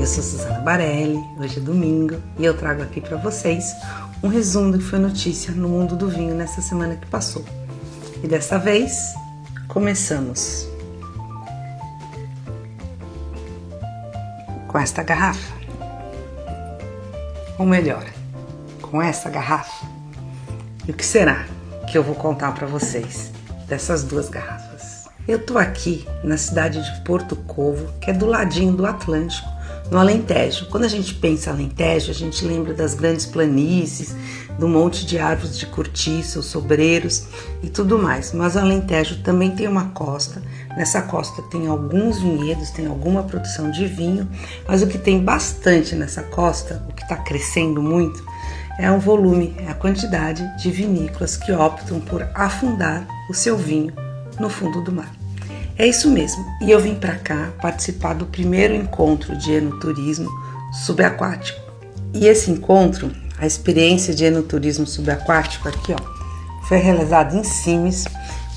Eu sou Suzana Barelli, hoje é domingo e eu trago aqui para vocês um resumo do que foi notícia no mundo do vinho nessa semana que passou. E dessa vez, começamos com esta garrafa, ou melhor, com essa garrafa. E o que será que eu vou contar para vocês dessas duas garrafas? Eu tô aqui na cidade de Porto Covo, que é do ladinho do Atlântico, no Alentejo. Quando a gente pensa em Alentejo, a gente lembra das grandes planícies, do monte de árvores de cortiça, sobreiros e tudo mais. Mas o Alentejo também tem uma costa. Nessa costa tem alguns vinhedos, tem alguma produção de vinho, mas o que tem bastante nessa costa, o que está crescendo muito, é o volume, é a quantidade de vinícolas que optam por afundar o seu vinho no fundo do mar. É isso mesmo, e eu vim para cá participar do primeiro encontro de enoturismo subaquático. E esse encontro, a experiência de enoturismo subaquático aqui, foi realizado em Sines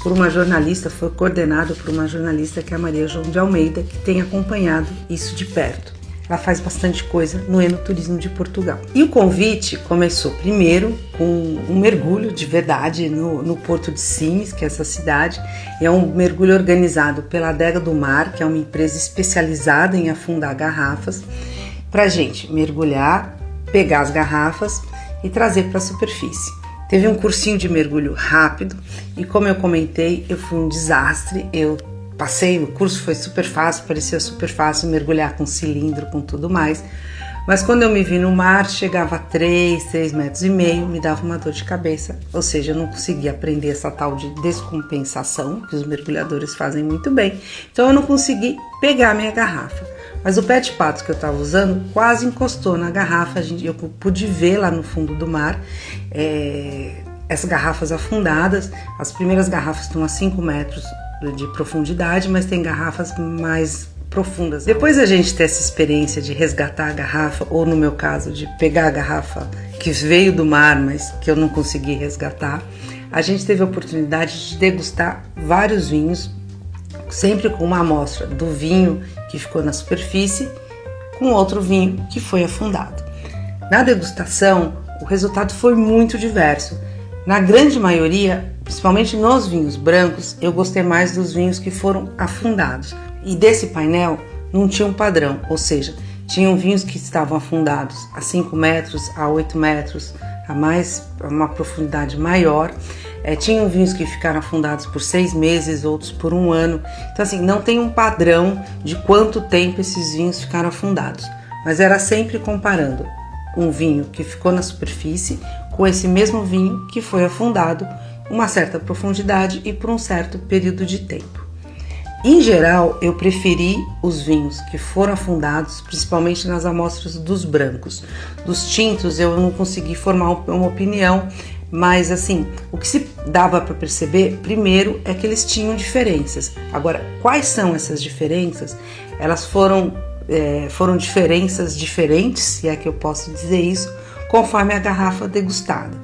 por uma jornalista, foi coordenado por uma jornalista que é a Maria João de Almeida, que tem acompanhado isso de perto. Ela faz bastante coisa no enoturismo de Portugal. E o convite começou primeiro com um mergulho de verdade no Porto de Sines, que é essa cidade. É um mergulho organizado pela Adega do Mar, que é uma empresa especializada em afundar garrafas, para a gente mergulhar, pegar as garrafas e trazer para a superfície. Teve um cursinho de mergulho rápido e, como eu comentei, eu fui um desastre. Eu passei, o curso foi super fácil, parecia super fácil mergulhar com cilindro, com tudo mais. Mas quando eu me vi no mar, chegava a 3,5 metros, me dava uma dor de cabeça. Ou seja, eu não conseguia aprender essa tal de descompensação, que os mergulhadores fazem muito bem. Então eu não consegui pegar a minha garrafa. Mas o pé de pato que eu estava usando quase encostou na garrafa, eu pude ver lá no fundo do mar essas garrafas afundadas. As primeiras garrafas estão a 5 metros de profundidade, mas tem garrafas mais profundas. Depois a gente ter essa experiência de resgatar a garrafa, ou no meu caso, de pegar a garrafa que veio do mar, mas que eu não consegui resgatar, a gente teve a oportunidade de degustar vários vinhos, sempre com uma amostra do vinho que ficou na superfície, com outro vinho que foi afundado. Na degustação, o resultado foi muito diverso. Na grande maioria, principalmente nos vinhos brancos, eu gostei mais dos vinhos que foram afundados. E desse painel não tinha um padrão, ou seja, tinham vinhos que estavam afundados a 5 metros, a 8 metros, a uma profundidade maior. Tinham vinhos que ficaram afundados por 6 meses, outros por 1 ano. Então assim, não tem um padrão de quanto tempo esses vinhos ficaram afundados. Mas era sempre comparando um vinho que ficou na superfície com esse mesmo vinho que foi afundado uma certa profundidade e por um certo período de tempo. Em geral, eu preferi os vinhos que foram afundados, principalmente nas amostras dos brancos. Dos tintos eu não consegui formar uma opinião, mas assim, o que se dava para perceber, primeiro, é que eles tinham diferenças. Agora, quais são essas diferenças? Elas foram diferenças diferentes, se é que eu posso dizer isso, conforme a garrafa degustada.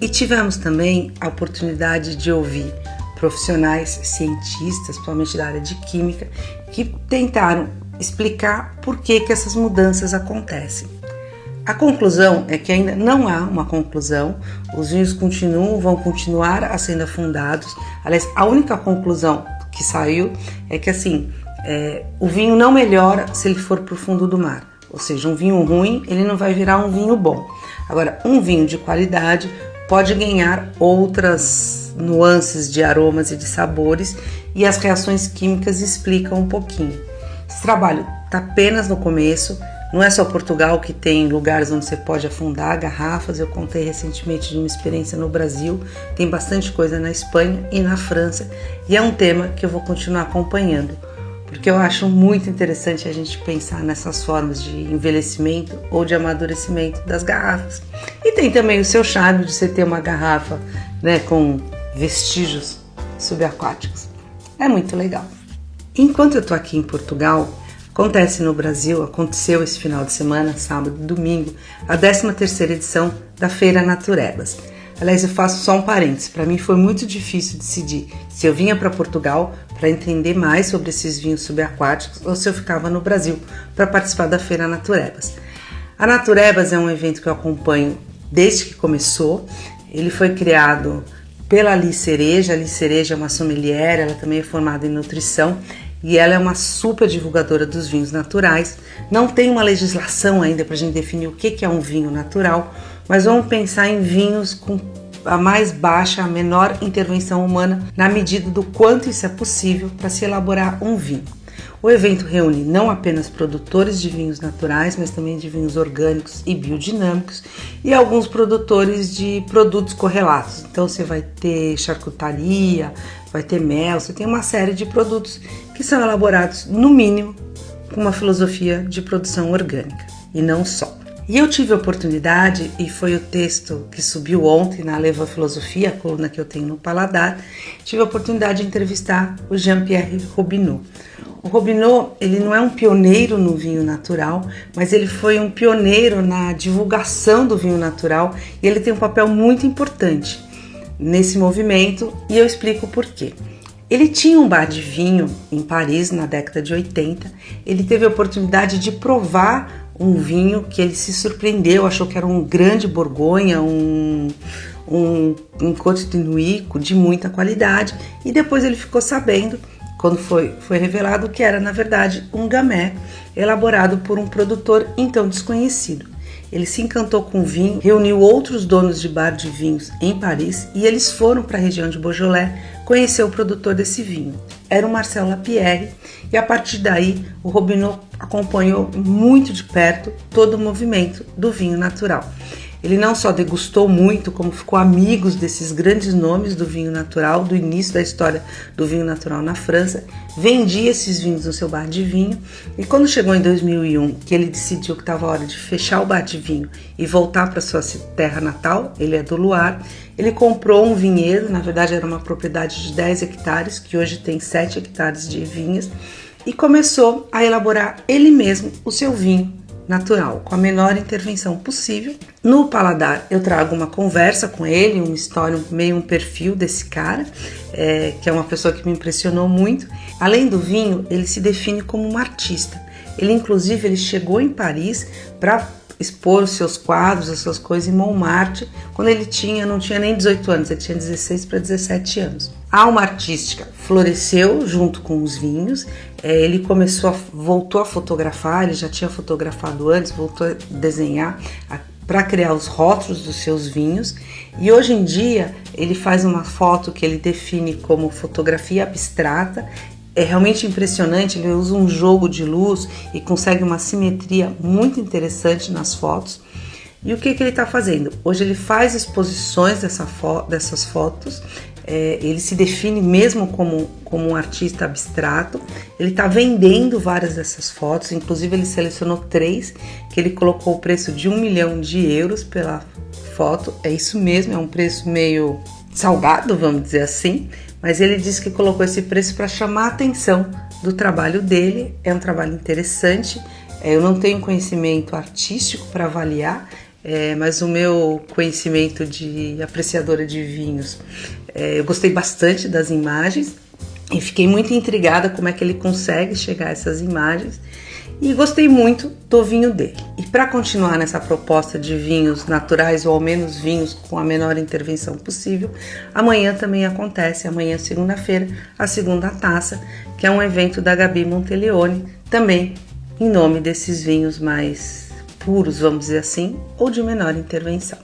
E tivemos também a oportunidade de ouvir profissionais cientistas, principalmente da área de química, que tentaram explicar por que essas mudanças acontecem. A conclusão é que ainda não há uma conclusão, os vinhos vão continuar a sendo afundados. Aliás, a única conclusão que saiu é que assim, o vinho não melhora se ele for para o fundo do mar. Ou seja, um vinho ruim, ele não vai virar um vinho bom. Agora, um vinho de qualidade pode ganhar outras nuances de aromas e de sabores, e as reações químicas explicam um pouquinho. Esse trabalho está apenas no começo, não é só Portugal que tem lugares onde você pode afundar garrafas. Eu contei recentemente de uma experiência no Brasil, tem bastante coisa na Espanha e na França, e é um tema que eu vou continuar acompanhando, porque eu acho muito interessante a gente pensar nessas formas de envelhecimento ou de amadurecimento das garrafas. E tem também o seu charme de você ter uma garrafa, com vestígios subaquáticos. É muito legal. Enquanto eu tô aqui em Portugal, aconteceu esse final de semana, sábado e domingo, a 13ª edição da Feira Naturebas. Aliás, eu faço só um parênteses. Para mim foi muito difícil decidir se eu vinha para Portugal para entender mais sobre esses vinhos subaquáticos ou se eu ficava no Brasil para participar da Feira Naturebas. A Naturebas é um evento que eu acompanho desde que começou. Ele foi criado pela Alice Cereja. A Alice Cereja é uma sommelier, ela também é formada em nutrição e ela é uma super divulgadora dos vinhos naturais. Não tem uma legislação ainda para a gente definir o que é um vinho natural, mas vamos pensar em vinhos com a mais baixa, a menor intervenção humana na medida do quanto isso é possível para se elaborar um vinho. O evento reúne não apenas produtores de vinhos naturais, mas também de vinhos orgânicos e biodinâmicos e alguns produtores de produtos correlatos. Então você vai ter charcutaria, vai ter mel, você tem uma série de produtos que são elaborados, no mínimo, com uma filosofia de produção orgânica e não só. E eu tive a oportunidade, e foi o texto que subiu ontem na Leva Filosofia, a coluna que eu tenho no Paladar, tive a oportunidade de entrevistar o Jean-Pierre Robineau. O Robineau, ele não é um pioneiro no vinho natural, mas ele foi um pioneiro na divulgação do vinho natural e ele tem um papel muito importante nesse movimento e eu explico por quê. Ele tinha um bar de vinho em Paris na década de 80, ele teve a oportunidade de provar um vinho que ele se surpreendeu, achou que era um grande Borgonha, um Côte de Nuit de muita qualidade e depois ele ficou sabendo, quando foi revelado, que era na verdade um Gamay elaborado por um produtor então desconhecido. Ele se encantou com o vinho, reuniu outros donos de bar de vinhos em Paris e eles foram para a região de Beaujolais conhecer o produtor desse vinho. Era o Marcel Lapierre e a partir daí o Robineau acompanhou muito de perto todo o movimento do vinho natural. Ele não só degustou muito, como ficou amigo desses grandes nomes do vinho natural, do início da história do vinho natural na França, vendia esses vinhos no seu bar de vinho e quando chegou em 2001, que ele decidiu que estava a hora de fechar o bar de vinho e voltar para sua terra natal, ele é do Loire, ele comprou um vinhedo, na verdade era uma propriedade de 10 hectares, que hoje tem 7 hectares de vinhas, e começou a elaborar ele mesmo o seu vinho natural, com a menor intervenção possível. No Paladar eu trago uma conversa com ele, uma história, meio um perfil desse cara, que é uma pessoa que me impressionou muito. Além do vinho, ele se define como um artista. Ele chegou em Paris para expor os seus quadros, as suas coisas em Montmartre, quando ele não tinha nem 18 anos, ele tinha 16 para 17 anos. A alma artística floresceu junto com os vinhos, ele voltou a fotografar, ele já tinha fotografado antes, voltou a desenhar para criar os rótulos dos seus vinhos e hoje em dia ele faz uma foto que ele define como fotografia abstrata. É realmente impressionante, ele usa um jogo de luz e consegue uma simetria muito interessante nas fotos. E o que ele está fazendo? Hoje ele faz exposições dessas fotos, ele se define mesmo como um artista abstrato, ele está vendendo várias dessas fotos, inclusive ele selecionou 3, que ele colocou o preço de 1 milhão de euros pela foto, é isso mesmo, é um preço meio salgado, vamos dizer assim, mas ele disse que colocou esse preço para chamar a atenção do trabalho dele, é um trabalho interessante, eu não tenho conhecimento artístico para avaliar, mas o meu conhecimento de apreciadora de vinhos, eu gostei bastante das imagens e fiquei muito intrigada como é que ele consegue chegar a essas imagens e gostei muito do vinho dele. E para continuar nessa proposta de vinhos naturais ou ao menos vinhos com a menor intervenção possível, amanhã também acontece, amanhã segunda-feira, a segunda taça, que é um evento da Gabi Monteleone, também em nome desses vinhos mais puros, vamos dizer assim, ou de menor intervenção.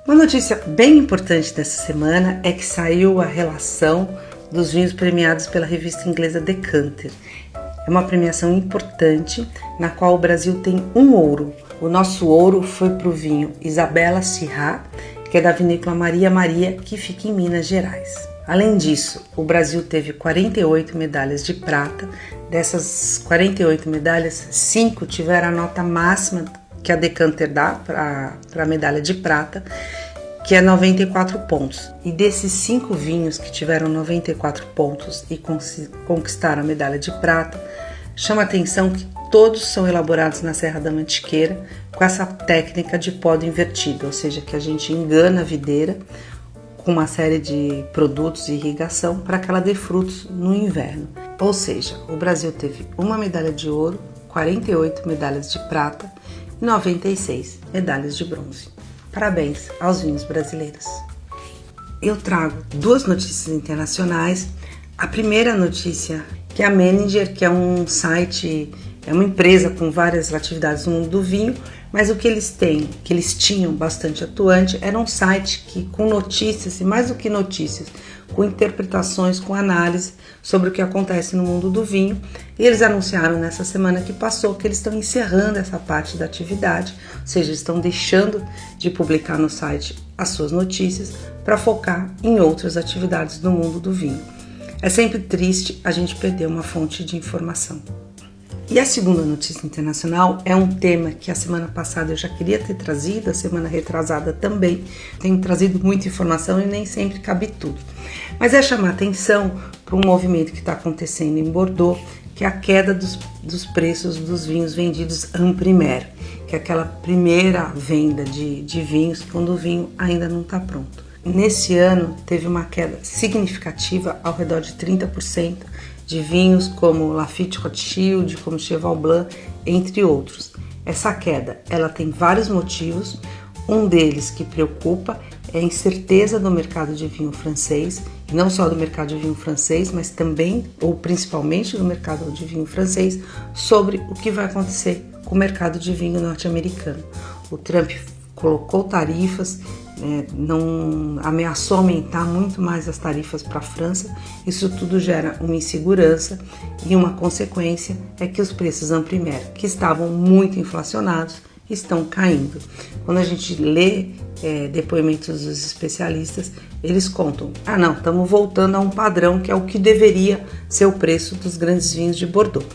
Uma notícia bem importante dessa semana é que saiu a relação dos vinhos premiados pela revista inglesa Decanter. É uma premiação importante na qual o Brasil tem um ouro. O nosso ouro foi para o vinho Isabela Syrah, que é da vinícola Maria Maria, que fica em Minas Gerais. Além disso, o Brasil teve 48 medalhas de prata. Dessas 48 medalhas, 5 tiveram a nota máxima que a Decanter dá para a medalha de prata, que é 94 pontos. E desses 5 vinhos que tiveram 94 pontos e conquistaram a medalha de prata, chama a atenção que todos são elaborados na Serra da Mantiqueira com essa técnica de poda invertida, ou seja, que a gente engana a videira, com uma série de produtos de irrigação para que ela dê frutos no inverno. Ou seja, o Brasil teve uma medalha de ouro, 48 medalhas de prata e 96 medalhas de bronze. Parabéns aos vinhos brasileiros. Eu trago duas notícias internacionais. A primeira notícia, que é a Manager, que é um site, é uma empresa com várias atividades no mundo do vinho, mas o que eles têm, que eles tinham bastante atuante, era um site que com notícias, e mais do que notícias, com interpretações, com análise sobre o que acontece no mundo do vinho. E eles anunciaram nessa semana que passou que eles estão encerrando essa parte da atividade, ou seja, estão deixando de publicar no site as suas notícias para focar em outras atividades do mundo do vinho. É sempre triste a gente perder uma fonte de informação. E a segunda notícia internacional é um tema que a semana passada eu já queria ter trazido, a semana retrasada também. Tenho trazido muita informação e nem sempre cabe tudo. Mas é chamar atenção para um movimento que está acontecendo em Bordeaux, que é a queda dos preços dos vinhos vendidos en primeur, que é aquela primeira venda de vinhos quando o vinho ainda não está pronto. Nesse ano teve uma queda significativa, ao redor de 30%, de vinhos como Lafite Rothschild, como Cheval Blanc, entre outros. Essa queda ela tem vários motivos. Um deles que preocupa é a incerteza do mercado de vinho francês, e não só do mercado de vinho francês, mas também, ou principalmente do mercado de vinho francês, sobre o que vai acontecer com o mercado de vinho norte-americano. O Trump colocou tarifas, não ameaçou aumentar muito mais as tarifas para a França. Isso tudo gera uma insegurança e uma consequência é que os preços en primeur, que estavam muito inflacionados, estão caindo. Quando a gente lê depoimentos dos especialistas, eles contam, não, estamos voltando a um padrão que é o que deveria ser o preço dos grandes vinhos de Bordeaux.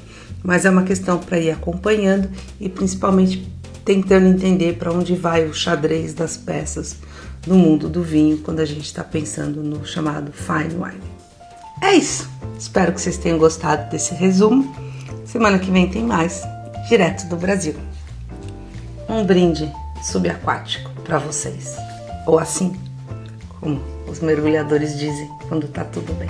Mas é uma questão para ir acompanhando e principalmente tentando entender para onde vai o xadrez das peças no mundo do vinho quando a gente está pensando no chamado fine wine. É isso. Espero que vocês tenham gostado desse resumo. Semana que vem tem mais, direto do Brasil. Um brinde subaquático para vocês. Ou assim, como os mergulhadores dizem quando tá tudo bem.